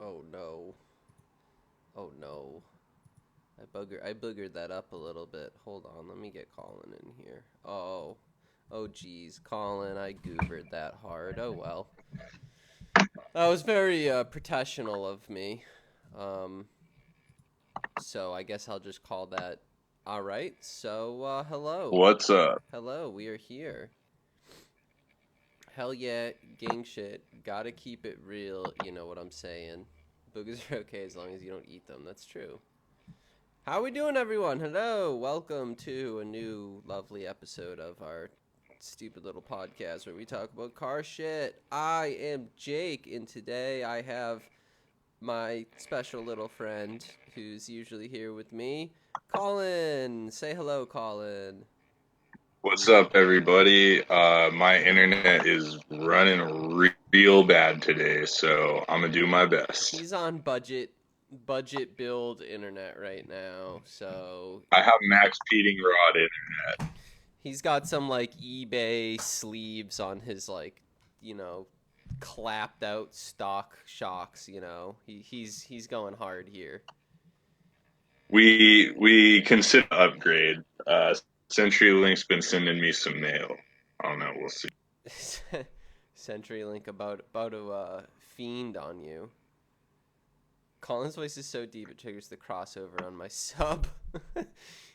Oh no. Oh no. I boogered that up a little bit. Hold on, let me get Colin in here. Oh. Oh geez, Colin, I goobered that hard. Oh well. That was very professional of me. Um, so I guess I'll just call that all right. So hello. What's up? Hello, we are here. Hell yeah, gang shit. Gotta keep it real, you know what I'm saying. Boogers are okay as long as you don't eat them. That's true. How we doing, everyone? Hello, welcome to a new lovely episode of our stupid little podcast where we talk about car shit. I am Jake, and today I have my special little friend who's usually here with me, Colin. Say hello, Colin. What's up, everybody? My internet is running real bad today, so I'm gonna do my best. He's on budget build internet right now, so I have max feeding rod internet. he's got some like eBay sleeves on his you know, clapped out stock shocks. He's going hard here. We consider upgrade. CenturyLink's been sending me some mail. I don't know. We'll see. CenturyLink about to fiend on you. Colin's voice is so deep it triggers the crossover on my sub.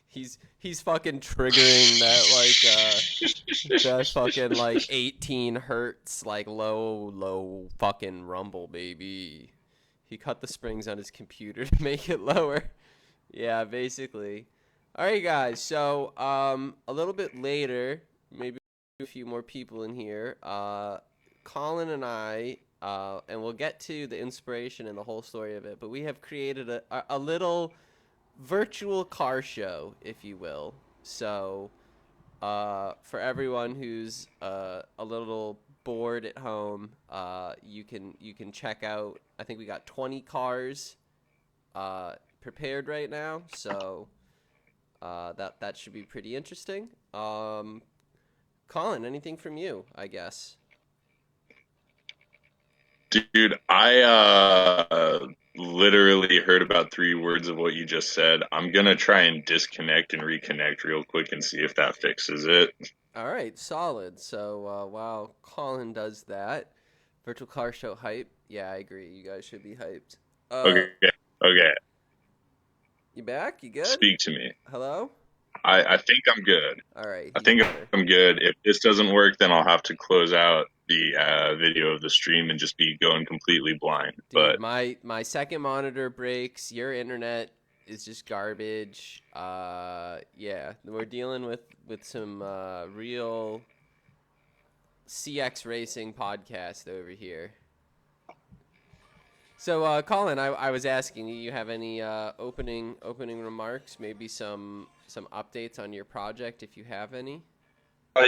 He's fucking triggering that fucking like 18 hertz like low fucking rumble, baby. He cut the springs on his computer to make it lower. Yeah, basically. All right, guys. So a little bit later, maybe a few more people in here. Colin and I, and we'll get to the inspiration and the whole story of it. But we have created a little virtual car show, if you will. So for everyone who's a little bored at home, you can check out. I think we got 20 cars prepared right now, so that should be pretty interesting. Colin, anything from you? I guess. Dude, I literally heard about 3 words of what you just said. I'm gonna try and disconnect and reconnect real quick and see if that fixes it. All right, solid. So while Colin does that, virtual car show hype. Yeah, I agree. You guys should be hyped. Uh, Okay, okay. you back? You good? Speak to me. Hello? I think I'm good. All right, I he's think better. I'm good. If this doesn't work, then I'll have to close out the video of the stream and just be going completely blind. Dude, But my second monitor breaks. Your internet is just garbage. Yeah, we're dealing with some real CX racing podcast over here. So, Colin, I was asking you, you have any opening remarks? Maybe some updates on your project if you have any.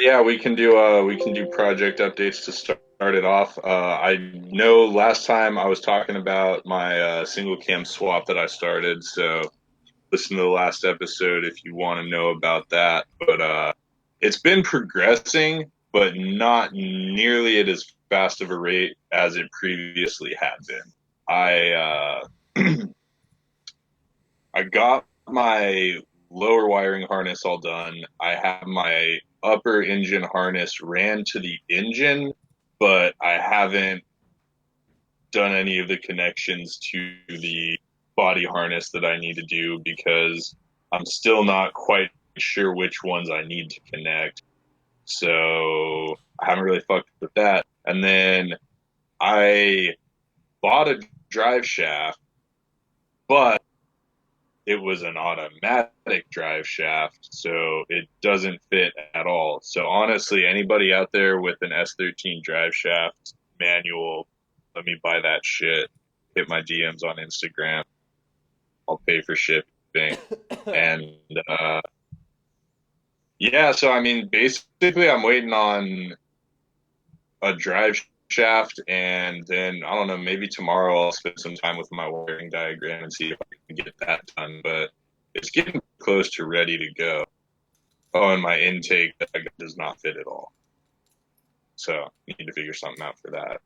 yeah, we can do project updates to start it off. I know last time I was talking about my single cam swap that I started, so listen to the last episode if you want to know about that. But it's been progressing, but not nearly at as fast of a rate as it previously had been. I I got my lower wiring harness all done. I have my upper engine harness ran to the engine, but I haven't done any of the connections to the body harness that I need to do because I'm still not quite sure which ones I need to connect. So I haven't really fucked with that. And then I bought a drive shaft, but it was an automatic drive shaft, so it doesn't fit at all. So honestly, anybody out there with an S13 drive shaft manual, let me buy that shit. Hit my DMs on Instagram. I'll pay for shipping. And yeah, so I mean, basically, I'm waiting on a drive shaft, and then I don't know, maybe tomorrow I'll spend some time with my wiring diagram and see if I can get that done. But it's getting close to ready to go. Oh, and my intake does not fit at all. So I need to figure something out for that.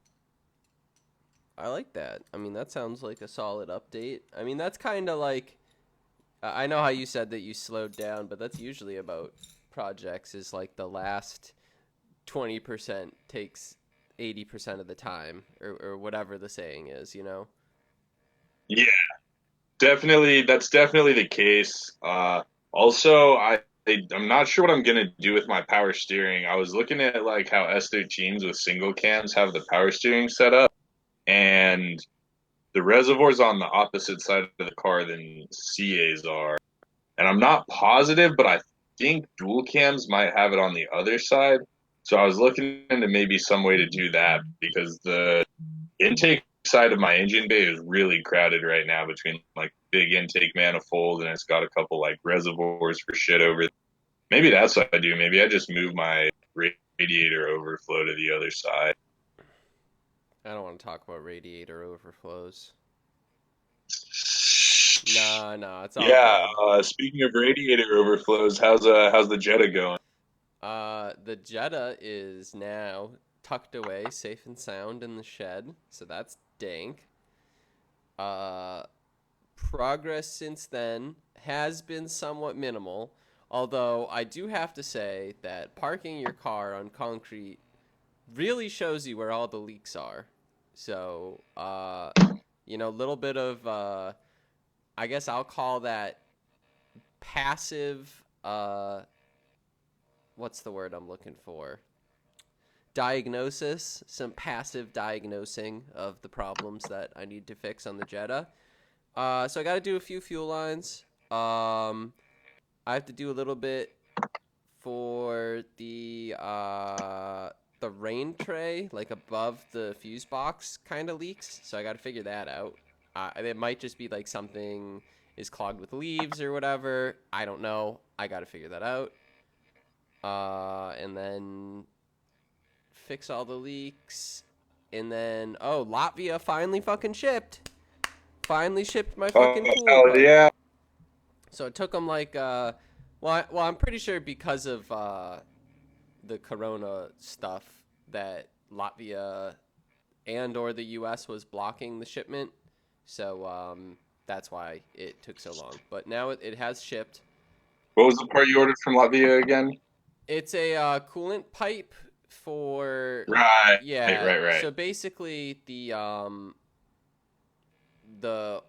I like that. I mean, that sounds like a solid update. I mean, that's kind of like I know how you said that you slowed down, but that's usually about projects is like the last 20% takes 80% of the time or whatever the saying is, you know? Yeah, definitely. That's definitely the case. Also, I'm not sure what I'm gonna do with my power steering. I was looking at like how S13s with single cams have the power steering set up, and the reservoir's on the opposite side of the car than CA's are. And I'm not positive, but I think dual cams might have it on the other side. So I was looking into maybe some way to do that because the intake side of my engine bay is really crowded right now between like big intake manifold and it's got a couple like reservoirs for shit over. Maybe that's what I do. Maybe I just move my radiator overflow to the other side. I don't want to talk about radiator overflows. Nah, nah, it's all Yeah. good. Speaking of radiator overflows, how's the Jetta going? The Jetta is now tucked away, safe and sound in the shed, so that's dank. Uh, Progress since then has been somewhat minimal, although I do have to say that parking your car on concrete really shows you where all the leaks are. So, little bit of, I guess I'll call that passive, what's the word I'm looking for? Diagnosis, some passive diagnosing of the problems that I need to fix on the Jetta. So I got to do a few fuel lines. I have to do a little bit for the rain tray, like above the fuse box, kind of leaks. So I got to figure that out. It might just be like something is clogged with leaves or whatever. I don't know. I got to figure that out. And then fix all the leaks. And then, Latvia finally fucking shipped. Finally shipped my Oh, fucking coolant hell pipe. yeah. So it took them like, I'm pretty sure because of the Corona stuff that Latvia and or the U.S. was blocking the shipment. So that's why it took so long. But now it has shipped. What was the part you ordered from Latvia again? It's a coolant pipe for, Right, yeah. right. So basically the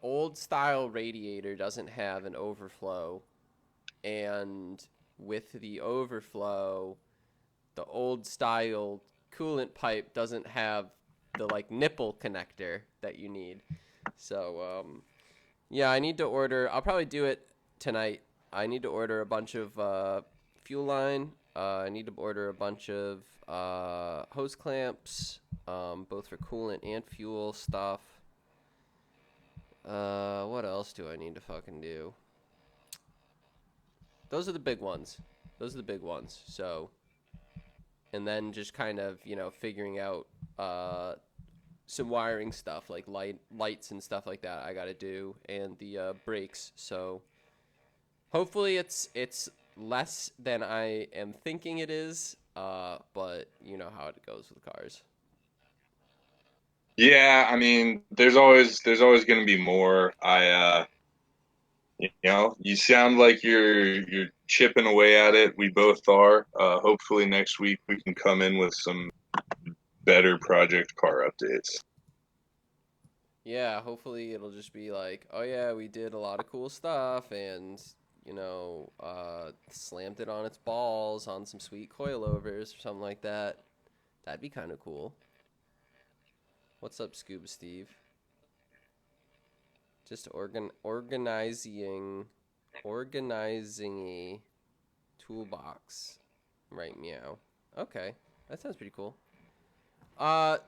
old style radiator doesn't have an overflow, and with the overflow, the old style coolant pipe doesn't have the like nipple connector that you need. So yeah, I need to order. I'll probably do it tonight. I need to order a bunch of fuel line. I need to order a bunch of hose clamps, both for coolant and fuel stuff. What else do I need to fucking do? Those are the big ones. So, and then just kind of, figuring out some wiring stuff like lights and stuff like that I got to do, and the brakes. So, hopefully it's less than I am thinking it is. But you know how it goes with cars. Yeah, I mean, there's always going to be more. You sound like you're chipping away at it. We both are. Hopefully next week we can come in with some better project car updates. Yeah, hopefully it'll just be like, oh yeah, we did a lot of cool stuff and, slammed it on its balls on some sweet coilovers or something like that. That'd be kind of cool. What's up, Scuba Steve? Just organizing a toolbox. Right, meow. Okay, that sounds pretty cool. I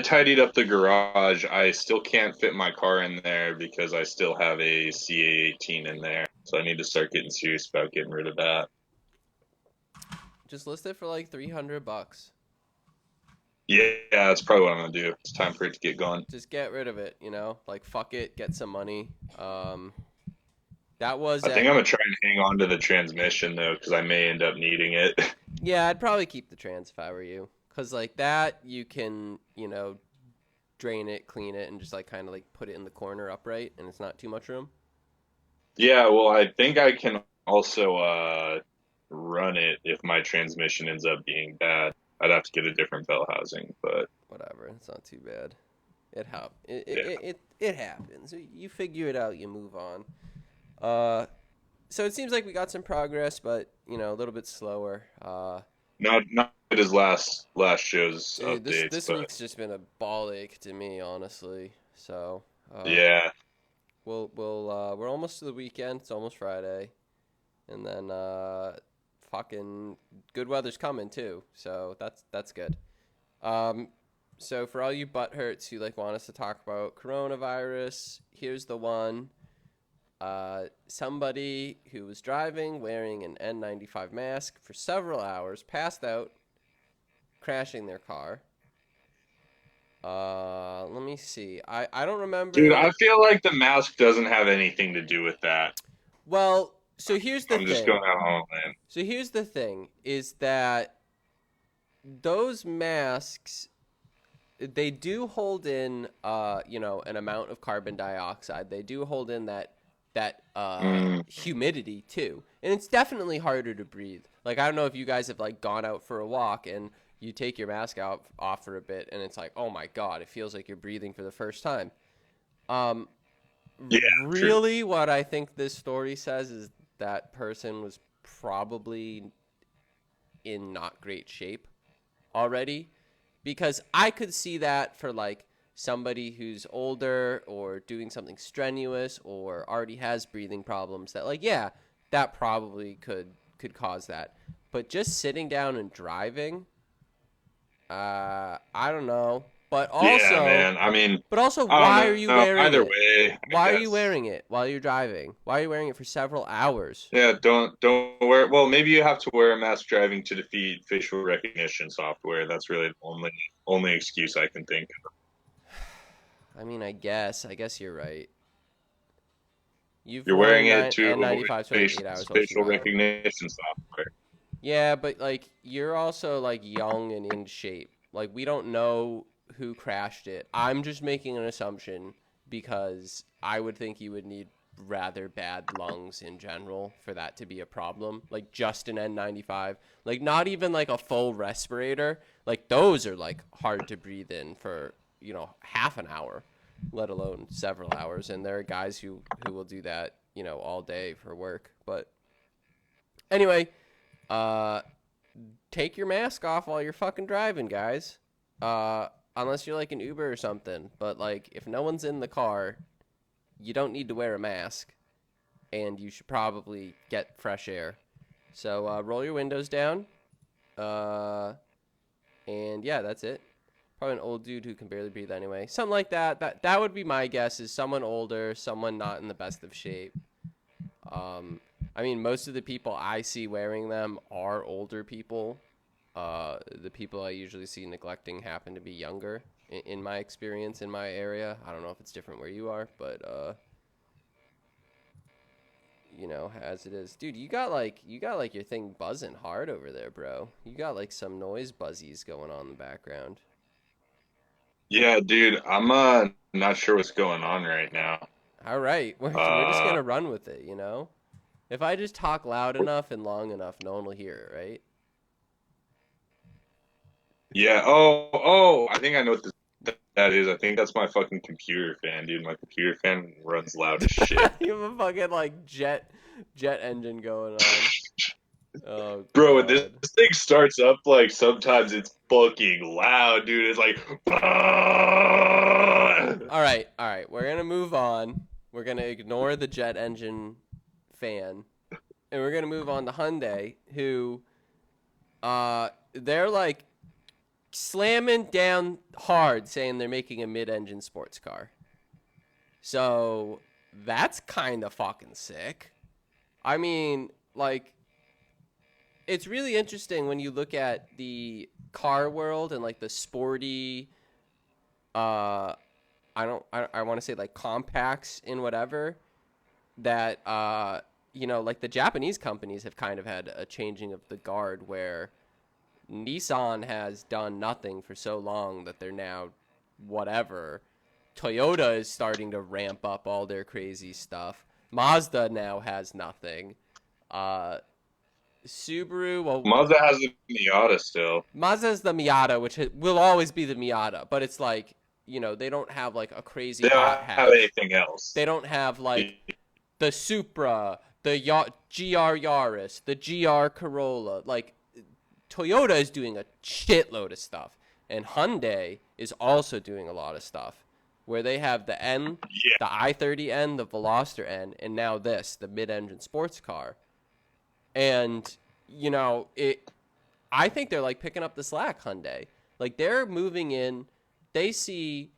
tidied up the garage. I still can't fit my car in there because I still have a CA18 in there. So I need to start getting serious about getting rid of that. Just list it for like $300. Yeah, that's probably what I'm gonna do. It's time for it to get going. Just get rid of it, like fuck it, get some money. That was I think I'm gonna try and hang on to the transmission though, because I may end up needing it. Yeah, I'd probably keep the trans if I were you, cause like that you can drain it, clean it, and just like kind of like put it in the corner upright, and it's not too much room? Yeah, well, I think I can also run it if my transmission ends up being bad. I'd have to get a different bell housing, but Whatever, it's not too bad. yeah. It happens. You figure it out, you move on. Uh, so it seems like we got some progress, but a little bit slower. Not his last show's Dude, updates, this but week's just been a ball ache to me, honestly. So, yeah. we're almost to the weekend. It's almost Friday, and then fucking good weather's coming too. So that's good. Um, so for all you butthurts who like want us to talk about coronavirus, here's the one. Somebody who was driving wearing an N95 mask for several hours passed out, crashing their car. Let me see. I don't Dude, remember. I feel like the mask doesn't have anything to do with that. Well, so here's the I'm just going thing. out on a limb. So here's the thing is that those masks they do hold in an amount of carbon dioxide. They do hold in that Mm, humidity too. And it's definitely harder to breathe. Like I don't know if you guys have like gone out for a walk and you take your mask off for a bit and it's like, "Oh my god, it feels like you're breathing for the first time." Um yeah, true. really what I think this story says is that person was probably in not great shape already, because I could see that for like somebody who's older or doing something strenuous or already has breathing problems that like yeah, that probably could cause that. But just sitting down and driving, I don't know. But Yeah, also man. I mean, but also I don't why are you know. wearing Either it? way, I Why are you guess. wearing it while you're driving? Why are you wearing it for several hours? Yeah, don't wear. Well, maybe you have to wear a mask driving to defeat facial recognition software. That's really the only excuse I can think of. I mean, I guess you're right. You've You're wearing worn it to avoid N95s for like 8 hours while facial driving. recognition software. Yeah, but like you're also like young and in shape. Like we don't know who crashed it. I'm just making an assumption because I would think you would need rather bad lungs in general for that to be a problem. Like just an N95, like not even like a full respirator. Like those are like hard to breathe in for, half an hour, let alone several hours. And there are guys who will do that, all day for work. But anyway, uh, take your mask off while you're fucking driving, guys. Unless you're like an Uber or something. But like, if no one's in the car, you don't need to wear a mask, and you should probably get fresh air. So roll your windows down. Uh, and yeah, that's it. Probably an old dude who can barely breathe anyway. Something like that. That would be my guess. Is someone older, someone not in the best of shape. Um, I mean, most of the people I see wearing them are older people. The people I usually see neglecting happen to be younger. In my experience, in my area, I don't know if it's different where you are, but as it is, dude, you got like your thing buzzing hard over there, bro. You got like some noise buzzies going on in the background. Yeah, dude, I'm not sure what's going on right now. All right, we're just Uh, gonna run with it. If I just talk loud enough and long enough, no one will hear it, right? yeah. Oh, I think I know what that is. I think that's my fucking computer fan, dude. My computer fan runs loud as shit. You have a fucking like jet engine going on. Oh Bro, when this god. thing starts up, like sometimes it's fucking loud, dude. It's like, All right. We're gonna move on. We're gonna ignore the jet engine fan, and we're gonna move on to Hyundai, who, they're like slamming down hard, saying they're making a mid-engine sports car. So that's kind of fucking sick. I mean, like, it's really interesting when you look at the car world and like the sporty, uh, I want to say like compacts in whatever that like the Japanese companies have kind of had a changing of the guard where Nissan has done nothing for so long that they're now whatever. Toyota is starting to ramp up all their crazy stuff. Mazda now has nothing. Uh, Subaru, well, Mazda has the Miata still. Mazda's the Miata, which will always be the Miata, but it's like, they don't have like a crazy They don't hot have hatch. anything else. They don't have like the Supra, the GR Yaris, the GR Corolla. Like, Toyota is doing a shitload of stuff, and Hyundai is also doing a lot of stuff, where they have the Yeah. the i30N, the Veloster N, and now this, the mid-engine sports car. And I think they're like picking up the slack, Hyundai. Like, they're moving in. They see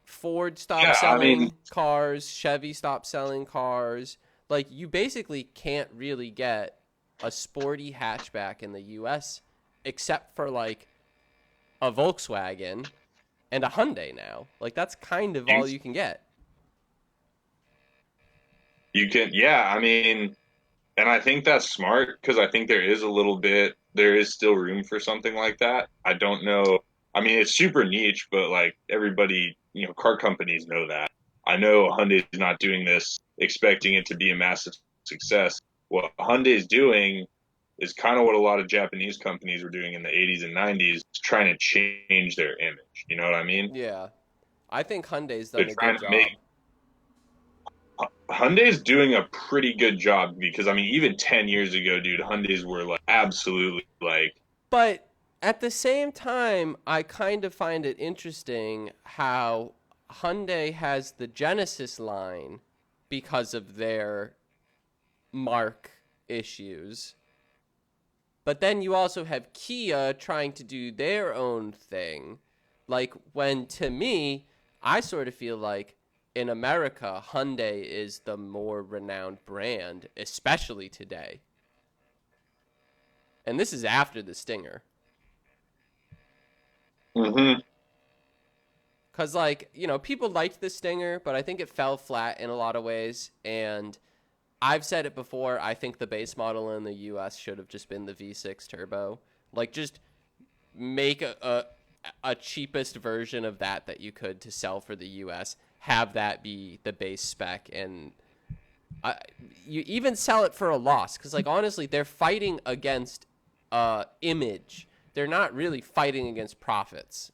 Ford stop selling cars, Chevy stop selling cars. Like, you basically can't really get a sporty hatchback in the US except for like a Volkswagen and a Hyundai now. Like, that's kind of all you can get. You can, yeah, I mean, and I think that's smart because I think there is still room for something like that. I don't know. I mean, it's super niche, but like everybody, car companies know that. I know Hyundai's not doing this expecting it to be a massive success. What Hyundai's doing is kind of what a lot of Japanese companies were doing in the 80s and 90s, trying to change their image. You know what I mean? Yeah. I think Hyundai's They're done a trying good to job. Hyundai's doing a pretty good job because I mean, even 10 years ago, dude, Hyundai's were like absolutely like. But at the same time, I kind of find it interesting how Hyundai has the Genesis line because of their mark issues. But then you also have Kia trying to do their own thing. Like, when, to me, I sort of feel like in America, Hyundai is the more renowned brand, especially today. And this is after the Stinger. Mm-hmm. Because, like, people liked the Stinger, but I think it fell flat in a lot of ways. And I've said it before, I think the base model in the US should have just been the V6 turbo. Like, just make a cheapest version of that you could to sell for the US. Have that be the base spec, and you even sell it for a loss. Because, like, honestly, they're fighting against image. They're not really fighting against profits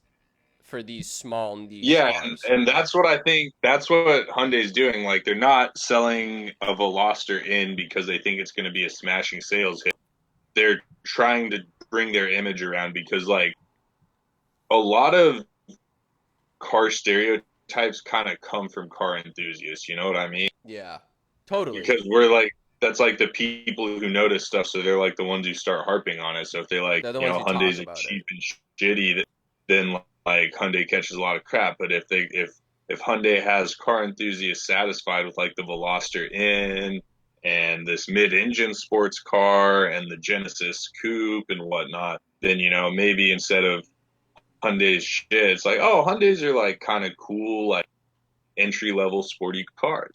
for these small niche cars. And that's what I think. That's what Hyundai's doing. Like they're not selling a Veloster in because they think it's going to be a smashing sales hit. They're trying to bring their image around because like a lot of car stereotypes kind of come from car enthusiasts. You know what I mean? Yeah, totally. Because we're like that's like the people who notice stuff, so they're like the ones who start harping on it. So if they like, They're the ones who Hyundai's talk about cheap it. and shitty, then like Hyundai catches a lot of crap. But if Hyundai has car enthusiasts satisfied with like the Veloster N and this mid-engine sports car and the Genesis Coupe and whatnot, then maybe instead of Hyundai's shit, it's like, oh, Hyundai's are like kind of cool, like entry-level sporty cars.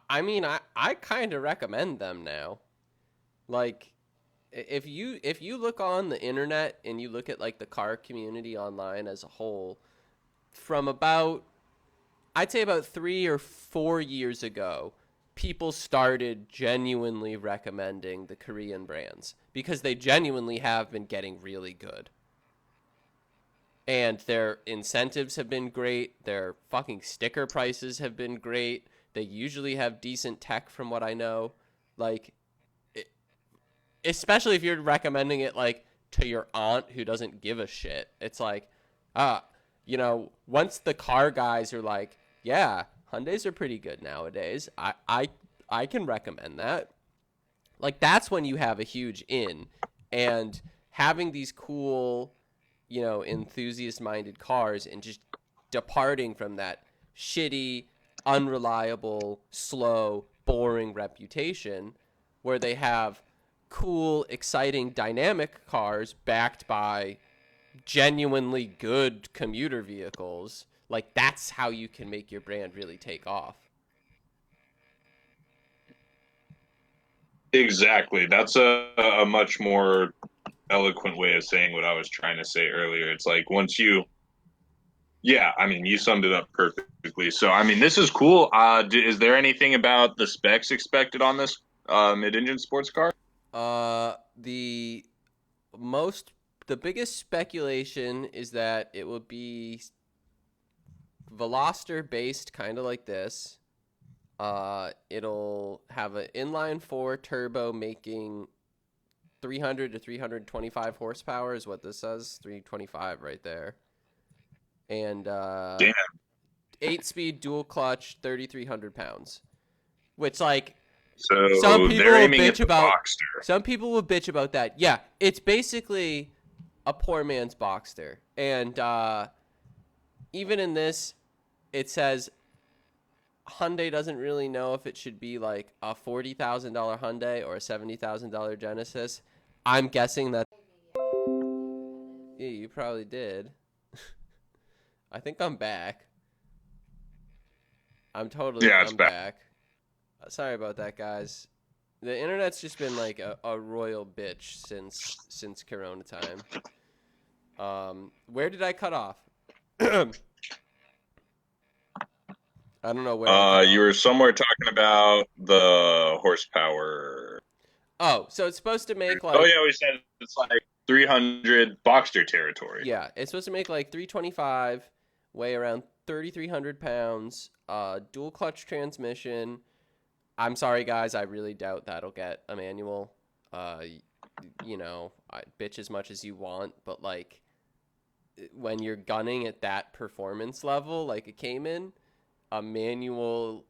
I mean, I kind of recommend them now. Like, if you look on the internet and you look at like the car community online as a whole, from I'd say about 3 or 4 years ago, people started genuinely recommending the Korean brands because they genuinely have been getting really good. And their incentives have been great. Their fucking sticker prices have been great. They usually have decent tech from what I know. Like, especially if you're recommending it like to your aunt who doesn't give a shit. It's like, once the car guys are like, yeah, Hyundais are pretty good nowadays. I can recommend that. Like, that's when you have a huge in. And having these cool, enthusiast-minded cars and just departing from that shitty, unreliable, slow, boring reputation where they have cool, exciting, dynamic cars backed by genuinely good commuter vehicles. Like, that's how you can make your brand really take off. Exactly. That's a much more eloquent way of saying what I was trying to say earlier. It's like once you Yeah, I mean, you summed it up perfectly. So, I mean, this is cool. Is there anything about the specs expected on this mid-engine sports car? The most the biggest speculation is that it will be Veloster based, kind of like this. It'll have an inline four turbo making 300 to 325 horsepower is what this says. 325 right there. And Damn. 8-speed dual clutch, 3,300 pounds. Which, like, some So people they're will aiming at bitch the about. Boxster. Some people will bitch about that. Yeah, it's basically a poor man's Boxster. And even in this, it says Hyundai doesn't really know if it should be like a $40,000 Hyundai or a $70,000 Genesis. I'm guessing that. Yeah, you probably did. I think I'm back. Yeah, it's I'm back. back. Sorry about that, guys. The internet's just been like a royal bitch since Corona time. Where did I cut off? I don't know where I cut You off. were somewhere talking about the horsepower. Oh, so it's supposed to make Oh like yeah, we said it's like 300 Boxster territory. yeah, it's supposed to make like 325, weigh around 3,300 pounds, dual clutch transmission. I'm sorry, guys, I really doubt that'll get a manual. Uh, I bitch as much as you want, but like when you're gunning at that performance level, like it came in, a manual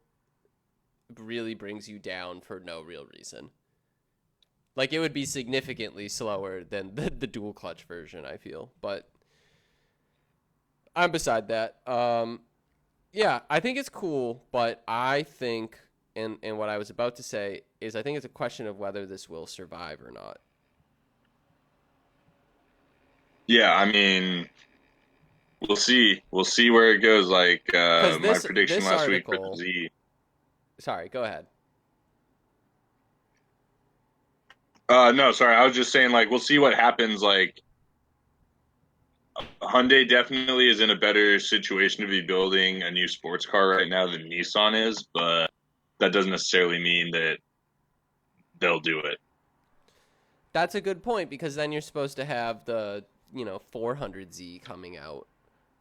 really brings you down for no real reason. Like it would be significantly slower than the dual clutch version, I feel, but I'm beside that. Yeah, I think it's cool, but I think, and what I was about to say is, I think it's a question of whether this will survive or not. Yeah, I mean, we'll see. We'll see where it goes. Like Because my this prediction this last week for the article, Z. sorry, go ahead. No, sorry. I was just saying, like, we'll see what happens. Like, Hyundai definitely is in a better situation to be building a new sports car right now than Nissan is, but that doesn't necessarily mean that they'll do it. That's a good point because then you're supposed to have the 400Z coming out,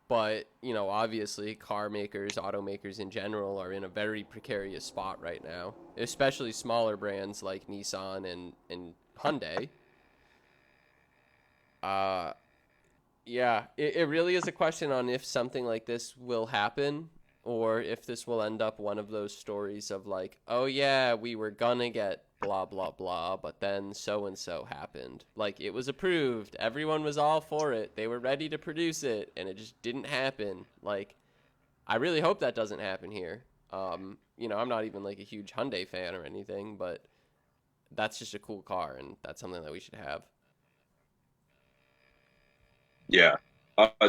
but obviously car makers, automakers in general are in a very precarious spot right now, especially smaller brands like Nissan and Hyundai. Uh, Yeah, it really is a question on if something like this will happen or if this will end up one of those stories of like, oh yeah, we were gonna get blah blah blah, but then so and so happened. Like it was approved, everyone was all for it, they were ready to produce it, and it just didn't happen. Like I really hope that doesn't happen here. I'm not even like a huge Hyundai fan or anything, but that's just a cool car, and that's something that we should have. Yeah.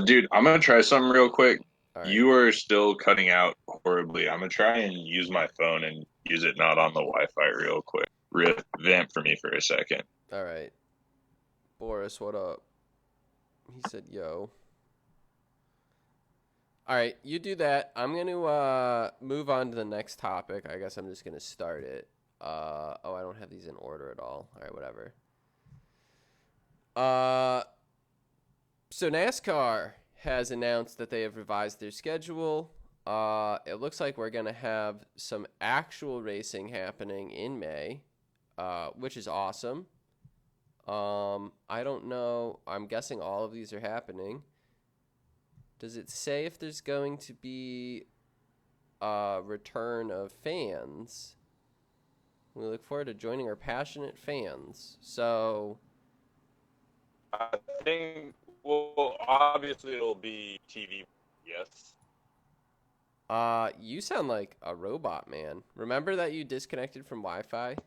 Dude, I'm gonna try something real quick. All right, You are still cutting out horribly. I'm gonna try and use my phone and use it not on the Wi-Fi real quick. Vamp for me for a second. all right, Boris, what up? He said, "Yo." All right, you do that. I'm going to move on to the next topic. I guess I'm just going to start it. I don't have these in order at all. All right, whatever. Uh, so NASCAR has announced that they have revised their schedule. It looks like we're going to have some actual racing happening in May, which is awesome. I don't know. I'm guessing all of these are happening. Does it say if there's going to be a return of fans? We look forward to joining our passionate fans. So, I think, well, obviously it'll be TV. Yes. you sound like a robot, man. Remember that you disconnected from Wi-Fi?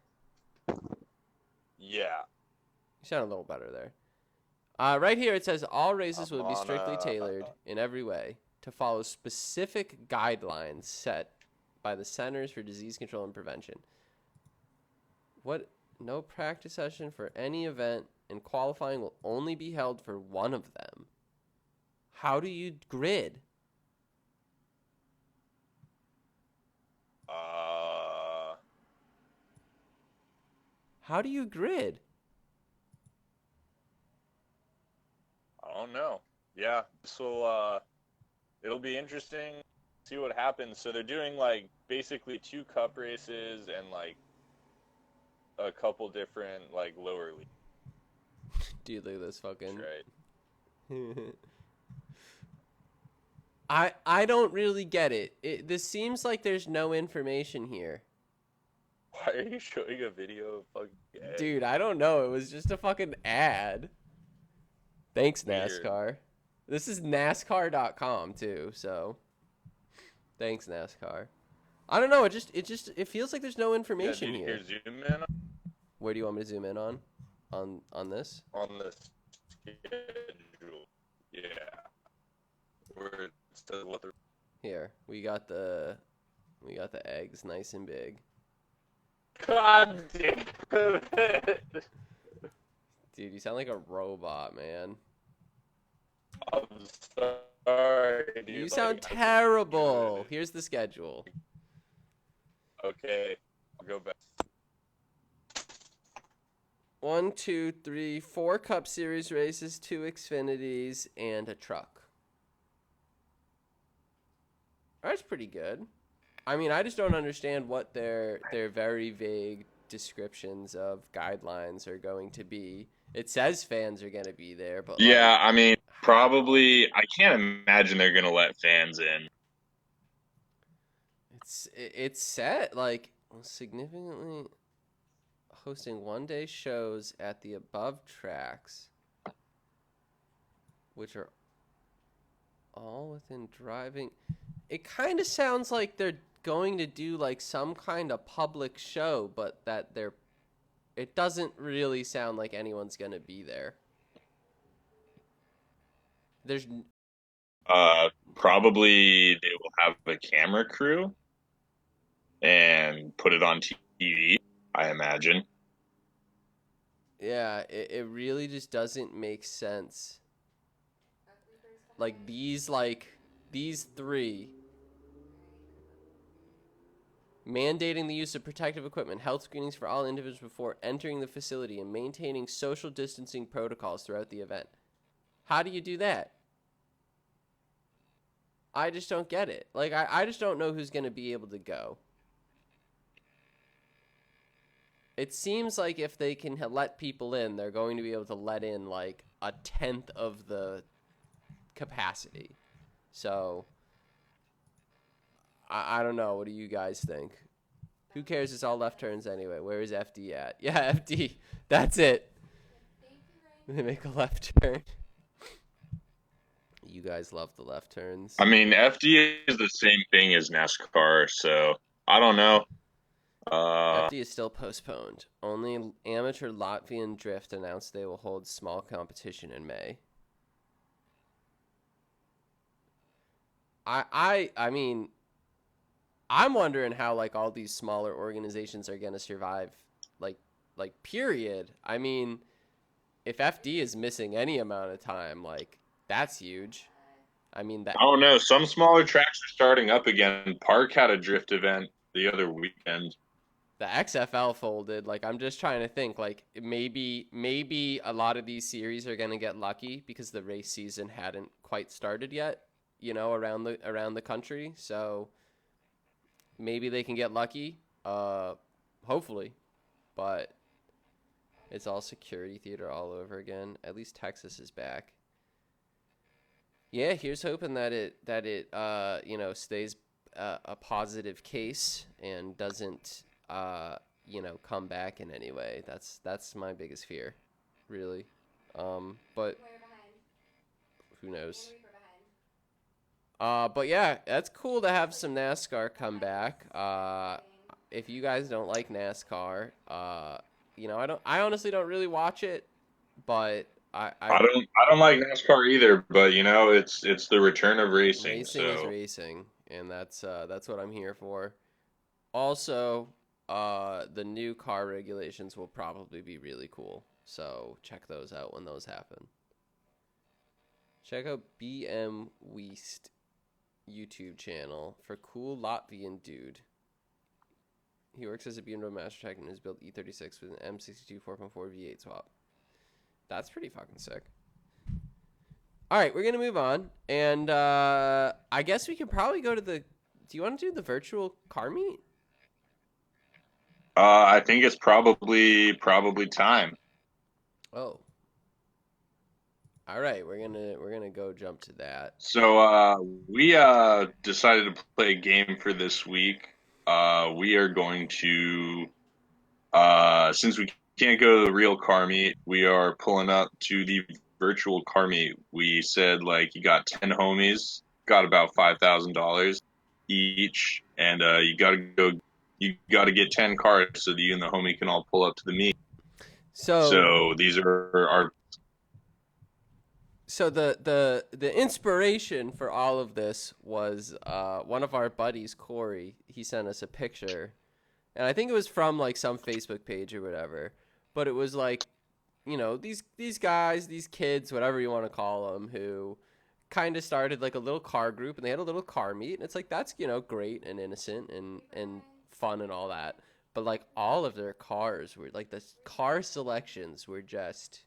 Yeah. You sound a little better there. Right here it says all races I'm will be on strictly tailored in every way to follow specific guidelines set by the Centers for Disease Control and Prevention. What? No practice session for any event, and qualifying will only be held for one of them. How do you grid? How do you grid? I don't know. Yeah, it'll be interesting. See what happens. So they're doing like basically 2 cup races and like a couple different like lower leagues. Dude, look at this fucking. Right. I don't really get it. This seems like there's no information here. Why are you showing a video of fucking eggs? Dude, I don't know. It was just a fucking ad. Thanks, Weird. NASCAR. This is NASCAR.com too, so thanks, NASCAR. I don't know. It feels like there's no information Yeah, here. zoom in Where do you want me to zoom in on? On this? on the schedule. Yeah. Where it says what the Here. We got the eggs nice and big. God damn it. Dude, you sound like a robot, man. I'm sorry, dude. You like, sound I can terrible. do it. Here's the schedule. Okay, I'll go back. 1, 2, 3, 4 Cup Series races, 2 Xfinities, and a truck. That's pretty good. I mean, I just don't understand what their very vague descriptions of guidelines are going to be. It says fans are going to be there, but Yeah, like, I mean, how? probably. I can't imagine they're gonna let fans in. It's set like significantly hosting one-day shows at the above tracks, which are all within driving. It kind of sounds like they're going to do like some kind of public show, but that they're. It doesn't really sound like anyone's gonna be there. There's Probably they will have a camera crew and put it on TV. I imagine. yeah, it really just doesn't make sense. Like these 3 mandating the use of protective equipment, health screenings for all individuals before entering the facility, and maintaining social distancing protocols throughout the event. How do you do that? I just don't get it. Like, I just don't know who's going to be able to go. It seems like if they can let people in, they're going to be able to let in, like, 1/10 of the capacity. So, I don't know. What do you guys think? Who cares? It's all left turns anyway. Where is FD at? Yeah, FD. That's it. They make a left turn. You guys love the left turns. I mean, FD is the same thing as NASCAR, so I don't know. FD is still postponed. Only amateur Latvian Drift announced they will hold small competition in May. I mean, I'm wondering how like all these smaller organizations are gonna survive, like period. I mean, if FD is missing any amount of time, like that's huge. I mean that I don't know. Some smaller tracks are starting up again. Park had a drift event the other weekend. the XFL folded. Like I'm just trying to think. Like maybe a lot of these series are gonna get lucky because the race season hadn't quite started yet. You know, around the country. So maybe they can get lucky. Hopefully, but it's all security theater all over again. At least Texas is back. Yeah, here's hoping that it stays a positive case and doesn't come back in any way. That's my biggest fear, really. But who knows? But yeah, that's cool to have some NASCAR come back. If you guys don't like NASCAR, I honestly don't really watch it, but I don't like NASCAR either, but you know, it's the return of racing. Racing is So racing, and that's what I'm here for. Also, the new car regulations will probably be really cool, so check those out when those happen. Check out BM Weast YouTube channel for cool Latvian dude. He works as a BMW Master Tech and has built E36 with an M62 4.4 V8 swap. That's pretty fucking sick. All right, we're gonna move on, and I guess we could probably go to the. Do you want to do the virtual car meet? I think it's probably time. Oh. All right, we're gonna go jump to that. So we decided to play a game for this week. We are going to since we can't go to the real car meet, we are pulling up to the virtual car meet. We said like you got 10 homies, got about $5,000 each, and you got to get 10 cars so that you and the homie can all pull up to the meet. So these are our. So the inspiration for all of this was one of our buddies, Corey. He sent us a picture, and I think it was from like some Facebook page or whatever. But it was like, you know, these guys, these kids, whatever you want to call them, who kind of started like a little car group, and they had a little car meet, and it's like that's, you know, great and innocent and fun and all that. But like all of their cars were like, the car selections were just,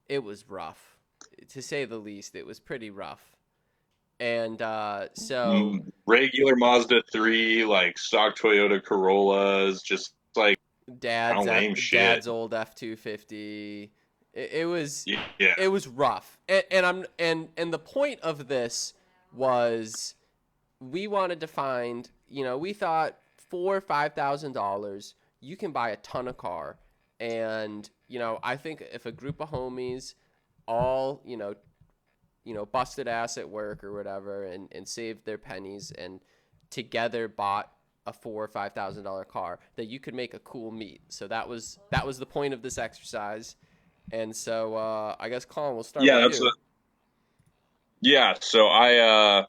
it was rough. To say the least. It was pretty rough. And so Regular Mazda 3, like stock Toyota Corollas, just like lame shit. Dad's old F250. It was yeah. It was rough. And the point of this was we wanted to find, you know, we thought $4,000 or $5,000 you can buy a ton of car. And, you know, I think if a group of homies all, you know, busted ass at work or whatever and saved their pennies and together bought a $4,000 or $5,000 car, that you could make a cool meet. So that was the point of this exercise. And so I guess Colin, we'll start with you. Yeah, so I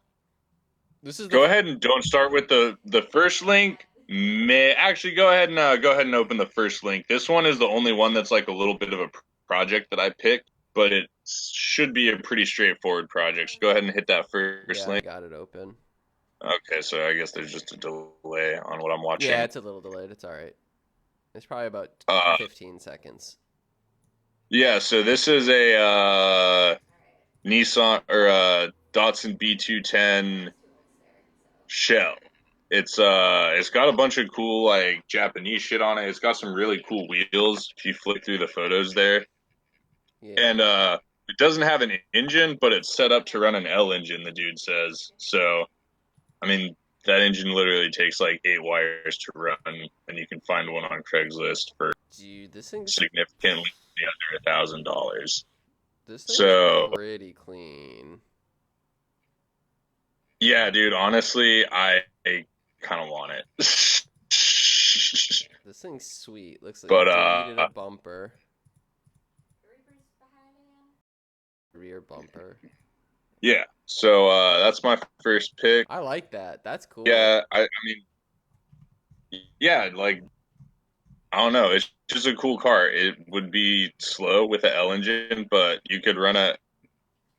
this is go ahead and don't start with the first link. Actually go ahead and open the first link. This one is the only one that's like a little bit of a project that I picked, but it should be a pretty straightforward project. So go ahead and hit that first link. I got it open. Okay, so I guess there's just a delay on what I'm watching. Yeah, it's a little delayed. It's all right. It's probably about 15 seconds. Yeah, so this is a Nissan or a Datsun B210 shell. It's got a bunch of cool like Japanese shit on it. It's got some really cool wheels if you flick through the photos there. Yeah. And it doesn't have an engine, but it's set up to run an L engine, the dude says. So, I mean, that engine literally takes like 8 wires to run, and you can find one on Craigslist for this thing's significantly under $1,000. This thing's pretty clean. Yeah, dude. Honestly, I kind of want it. This thing's sweet. Looks like it deleted a bumper. Rear bumper. Yeah. So that's my first pick. I like that. That's cool. Yeah, I mean, yeah, like I don't know. It's just a cool car. It would be slow with the L engine, but you could run it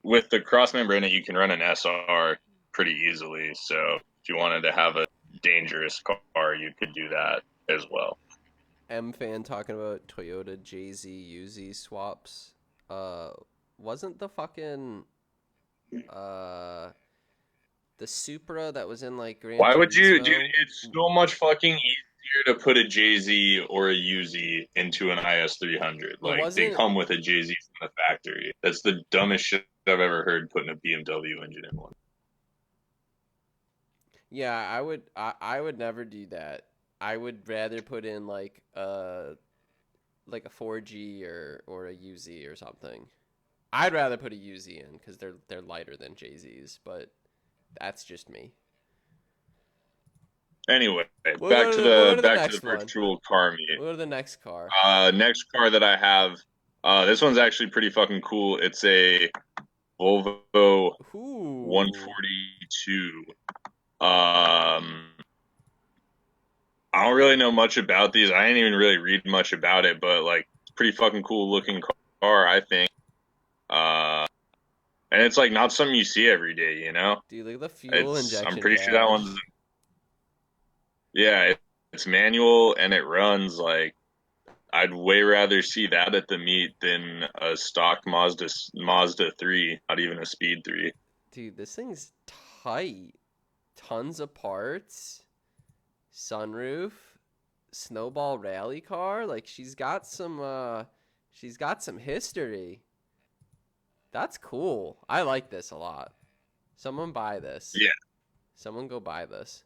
with the cross member in it. You can run an SR pretty easily. So if you wanted to have a dangerous car, you could do that as well. M-Fan talking about Toyota JZ UZ swaps. Wasn't the fucking the Supra that was in like Gran Why would you, Turismo? dude? It's so much fucking easier to put a JZ or a UZ into an IS300. Like they come with a JZ from the factory. That's the dumbest shit I've ever heard, putting a BMW engine in one. Yeah, I would never do that. I would rather put in like a 4G or a UZ or something. I'd rather put a UZ in because they're lighter than JZs, but that's just me. Anyway, back to the virtual car meet. We'll go to the next car. Next car that I have, this one's actually pretty fucking cool. It's a Volvo 142. I don't really know much about these. I didn't even really read much about it, but like pretty fucking cool looking car, I think. And it's like not something you see every day, you know? Dude, look at the fuel injection. I'm pretty sure that one's. Yeah, it's manual and it runs, like I'd way rather see that at the meet than a stock Mazda 3, not even a Speed 3. Dude, this thing's tight. Tons of parts. Sunroof. Snowball rally car. Like she's got some history. That's cool. I like this a lot. Someone buy this. Yeah. Someone go buy this.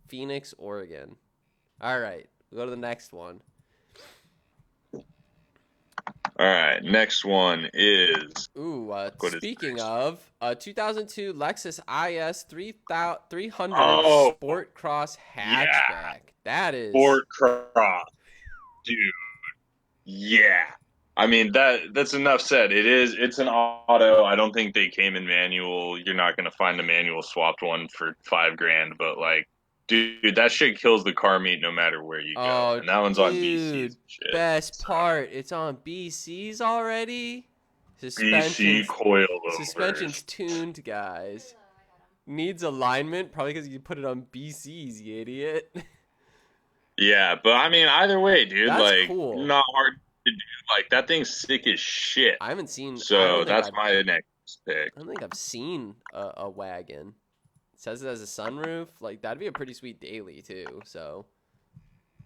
Phoenix, Oregon. All right. We'll go to the next one. All right, next one is Ooh, What is speaking next? of, 2002 Lexus IS 300 Oh, Sport Cross yeah. hatchback. That is Sport Cross, dude. Yeah, I mean that's enough said. It's an auto. I don't think they came in manual. You're not gonna find a manual swapped one for $5,000, but like, dude, that shit kills the car meet no matter where you go. Oh, And that one's on BC's dude, and shit. best So, part. It's on BC's already. BC coilovers. Suspension's tuned, guys. Needs alignment, probably because you put it on BC's, you idiot. Yeah, but I mean, either way, dude, That's like, cool. not hard to do. Like, that thing's sick as shit. I haven't seen. So that's my next pick. I don't think I've seen a wagon. It says it has a sunroof. Like that'd be a pretty sweet daily too. So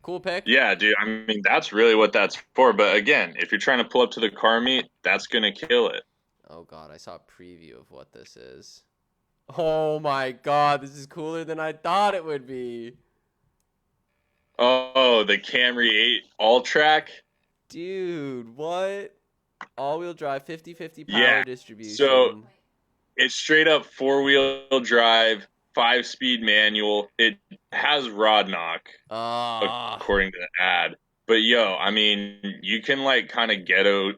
cool pick. Yeah, dude. I mean, that's really what that's for. But again, if you're trying to pull up to the car meet, that's gonna kill it. Oh god, I saw a preview of what this is. Oh my god, this is cooler than I thought it would be. Oh, the Camry 8 all track. Dude, what? All-wheel drive, 50/50 power Yeah, distribution. so it's straight up 4-wheel drive, 5-speed manual. It has rod knock, according to the ad. But yo, I mean, you can like kind of ghetto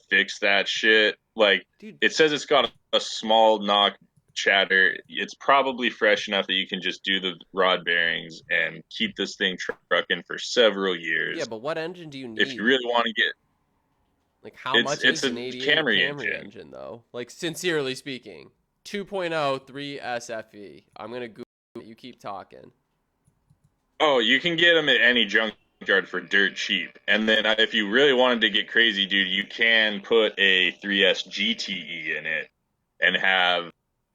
fix that shit. Like, dude, it says it's got a small knock chatter. It's probably fresh enough that you can just do the rod bearings and keep this thing trucking for several years. yeah, but what engine do you need? If you really want to get, like, how much is it's an a 88 Camry engine though? Like, sincerely speaking, 2.0 3 SFE. I'm gonna Google it. You keep talking. oh, you can get them at any junkyard for dirt cheap. And then if you really wanted to get crazy, dude, you can put a 3S GTE in it and have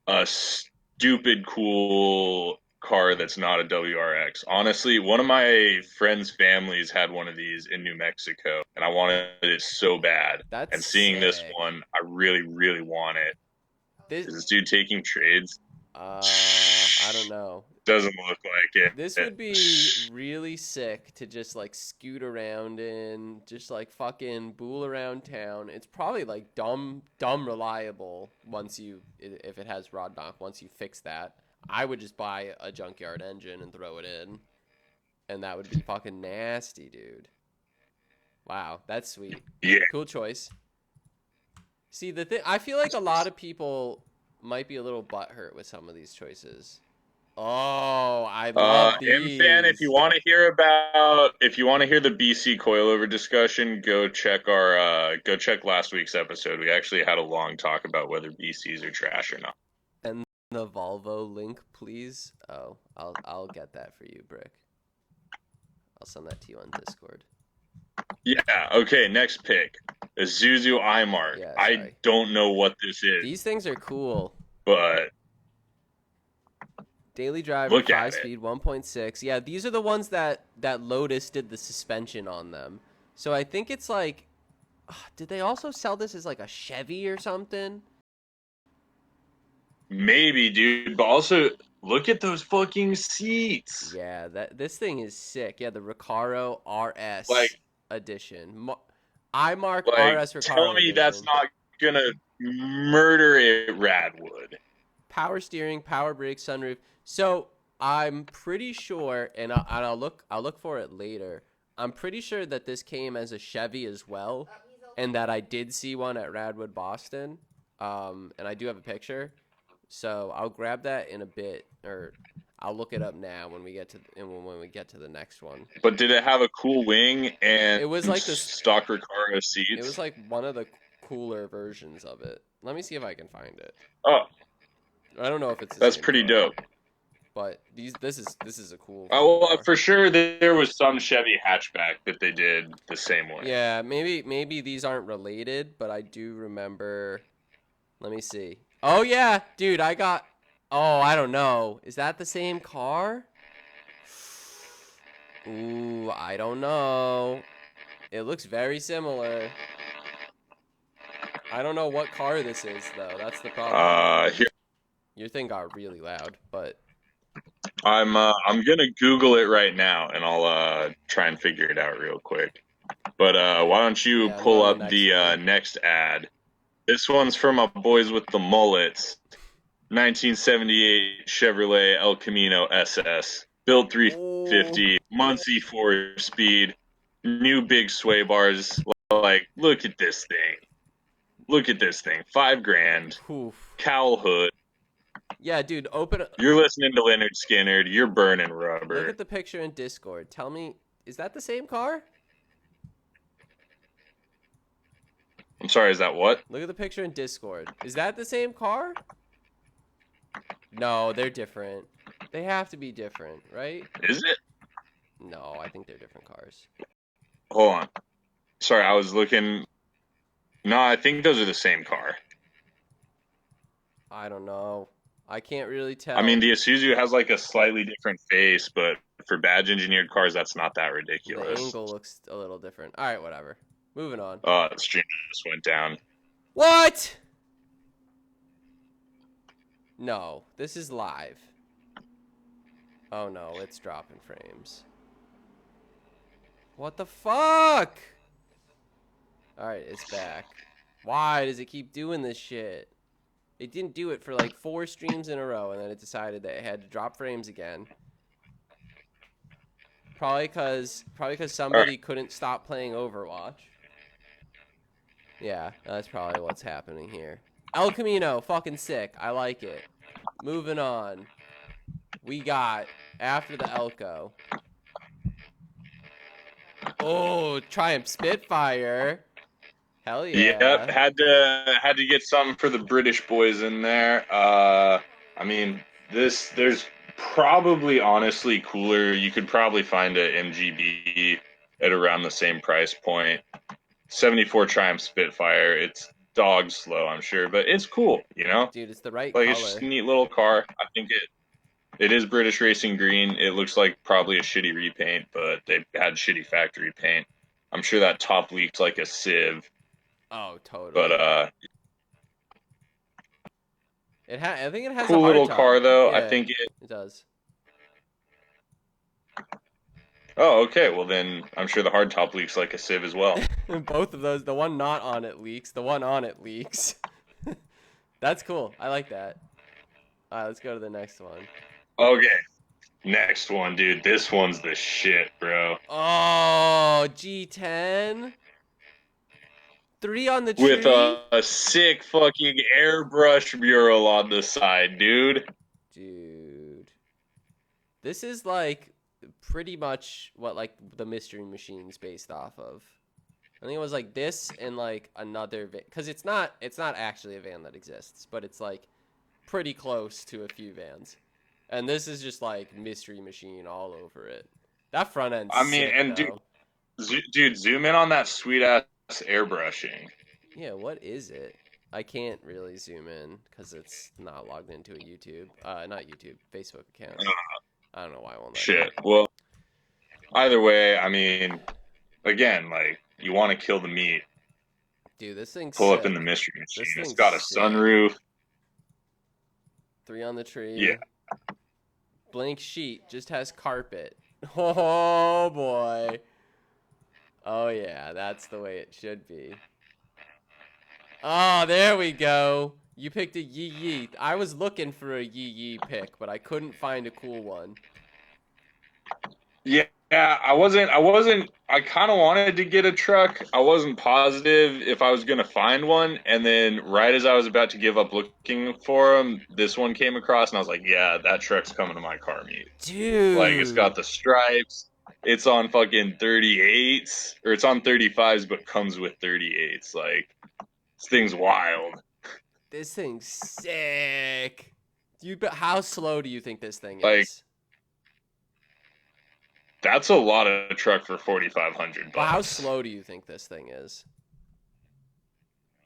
a stupid cool car that's not a WRX. Honestly, one of my friends' families had one of these in New Mexico, and I wanted it so bad. That's and seeing this sick. one, I really, really want it. This Is this dude taking trades? I don't know. Doesn't look like it. This would be really sick to just like scoot around in, just like fucking bool around town. It's probably like dumb reliable if it has rod knock. Once you fix that, I would just buy a junkyard engine and throw it in, and that would be fucking nasty, dude. Wow, that's sweet. Yeah. Cool choice. See, the thing, I feel like a lot of people might be a little butthurt with some of these choices. Oh, I love these. M-Fan, if you want to hear the BC coilover discussion, go check last week's episode. We actually had a long talk about whether BCs are trash or not. And the Volvo link, please. Oh, I'll get that for you, Brick. I'll send that to you on Discord. Yeah, okay, next pick. Isuzu iMark. Yeah, I don't know what this is. These things are cool. But daily driver, look at 5-speed, 1.6. Yeah, these are the ones that Lotus did the suspension on them. So I think it's like, did they also sell this as like a Chevy or something? maybe, dude. But also, look at those fucking seats. Yeah, this thing is sick. Yeah, the Recaro RS Like, edition. iMark like, RS Recaro tell me edition. that's not gonna murder it, Radwood. Power steering, power brakes, sunroof. So I'm pretty sure, and I'll look for it later. I'm pretty sure that this came as a Chevy as well, and that I did see one at Radwood Boston. And I do have a picture, so I'll grab that in a bit, or I'll look it up now when we get to the next one. But did it have a cool wing and It was like this stock Recaro seats? It was like one of the cooler versions of it. Let me see if I can find it. Oh, I don't know if it's. that's pretty dope. But this is a cool. Oh, fucking car. for sure there was some Chevy hatchback that they did the same way. Yeah, maybe these aren't related, but I do remember. Let me see. Oh yeah, dude, I got. Oh, I don't know. Is that the same car? Ooh, I don't know. It looks very similar. I don't know what car this is though. That's the problem. Here Your thing got really loud, but I'm gonna Google it right now, and I'll try and figure it out real quick. But why don't you yeah, I'm pull going to up the the next one. next ad? This one's from our boys with the mullets. 1978 Chevrolet El Camino SS, built Oh, 350, Muncie 4-speed, new big sway bars. Like, look at this thing. Look at this thing. $5,000. oof. Cowl hood. Yeah, dude, open. You're listening to Leonard Skinner. You're burning Look rubber. at the picture in Discord. Tell me, is that the same car? I'm sorry, is that what? Look at the picture in Discord. Is that the same car? No, they're different. They have to be different, right? Is it? No, I think they're different cars. Hold on. Sorry, I was looking. No, I think those are the same car. I don't know. I can't really tell. I mean, the Isuzu has like a slightly different face, but for badge engineered cars, that's not that the ridiculous. angle looks a little different. All right, whatever. Moving on. The stream just went down. What? No, this is live. Oh no, it's dropping frames. What the fuck? All right, it's back. Why does it keep doing this shit? It didn't do it for like 4 streams in a row, and then it decided that it had to drop frames again. Probably because somebody couldn't stop playing Overwatch. Yeah, that's probably what's happening here. El Camino, fucking sick. I like it. Moving on. We got, after the Elko. Oh, Triumph Spitfire. Hell yeah. Yep, had to get something for the British boys in there. I mean, there's probably honestly cooler. You could probably find a MGB at around the same price point. 74 Triumph Spitfire. It's dog slow, I'm sure, but it's cool, you know? Dude, it's the right Like, color. it's just a neat little car. I think it is British Racing Green. It looks like probably a shitty repaint, but they had shitty factory paint. I'm sure that top leaked like a sieve. Oh, totally. But I think it has cool a little hardtop. car though. Yeah, I think it does. Oh, okay. Well, then I'm sure the hardtop leaks like a sieve as well. Both of those, the one not on it leaks, the one on it leaks. That's cool. I like that. All right, let's go to the next one. Okay. Next one, dude. This one's the shit, bro. Oh, G10. 3 on the tree. With a sick fucking airbrush mural on the side, dude. Dude. This is like pretty much what like the Mystery Machine's based off of. I think it was like this and like another van, because it's not actually a van that exists, but it's like pretty close to a few vans. And this is just like Mystery Machine all over it. That front end. I mean, sick, and though. dude, zoom in on that sweet ass airbrushing. Yeah, what is it? I can't really zoom in because it's not logged into a YouTube, not YouTube, Facebook account. I don't know why I won't let Shit. me. Well, either way, I mean, again, like, you want to kill the meat. Dude, this thing's Pull sick. up in the Mystery Machine. This It's thing's got a sick. sunroof. 3 on the tree. Yeah. Blank sheet just has carpet. Oh boy. Oh yeah, that's the way it should be. Oh, there we go. You picked a Yee Yee. I was looking for a Yee Yee pick, but I couldn't find a cool one. Yeah, I kind of wanted to get a truck. I wasn't positive if I was going to find one. And then right as I was about to give up looking for them, this one came across and I was like, yeah, that truck's coming to my car meet. Dude. Like, it's got the stripes. It's on fucking 38s, or it's on 35s, but comes with 38s. Like, this thing's wild. This thing's sick. How slow do you think this thing Like, is? That's a lot of truck for $4,500. Well, how slow do you think this thing is?